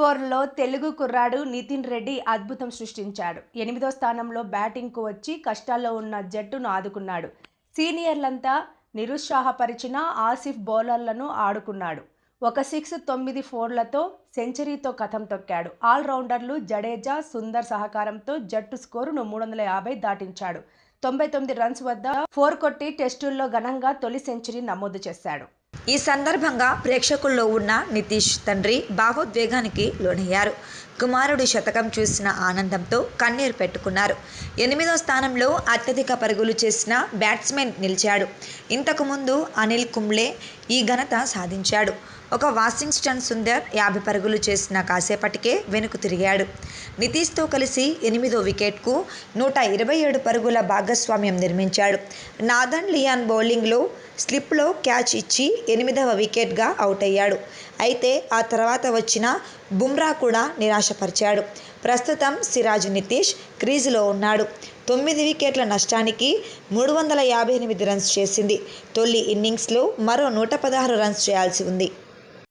ఓవర్లో తెలుగు కుర్రాడు నితిన్ రెడ్డి అద్భుతం సృష్టించాడు. 8వ స్థానంలో బ్యాటింగ్కు వచ్చి కష్టాల్లో ఉన్న జట్టును ఆదుకున్నాడు. సీనియర్లంతా నిరుత్సాహపరిచినా ఆసిఫ్ బౌలర్లను ఆడుకున్నాడు. ఒక 6, 9 ఫోర్లతో సెంచరీతో కథం తొక్కాడు. ఆల్రౌండర్లు జడేజా, సుందర్ సహకారంతో జట్టు స్కోరును 350 దాటించాడు. 99 రన్స్ వద్ద 4 కొట్టి టెస్టుల్లో ఘనంగా తొలి సెంచరీ నమోదు చేశాడు. ఈ సందర్భంగా ప్రేక్షకుల్లో ఉన్న నితీష్ తండ్రి భావోద్వేగానికి లోనయ్యారు. కుమారుడి శతకం చూసిన ఆనందంతో కన్నీరు పెట్టుకున్నారు. 8వ స్థానంలో అత్యధిక పరుగులు చేసిన బ్యాట్స్మెన్ నిలిచాడు. ఇంతకుముందు అనిల్ కుంబ్లే ఈ ఘనత సాధించాడు. ఒక వాషింగ్టన్ సుందర్ 50 పరుగులు చేసిన కాసేపటికే వెనుకు తిరిగాడు. నితీష్తో కలిసి 8వ వికెట్కు 127 పరుగుల భాగస్వామ్యం నిర్మించాడు. నాథన్ లియాన్ బౌలింగ్లో స్లిప్లో క్యాచ్ ఇచ్చి 8వ వికెట్గా అవుట్ అయ్యాడు. అయితే ఆ తర్వాత వచ్చిన బుమ్రా కూడా నిరాశపరిచాడు. ప్రస్తుతం సిరాజ్ నితీష్ క్రీజులో ఉన్నాడు. 9 వికెట్ల నష్టానికి 358 రన్స్ చేసింది. తొలి ఇన్నింగ్స్లో మరో 116 రన్స్ చేయాల్సి ఉంది.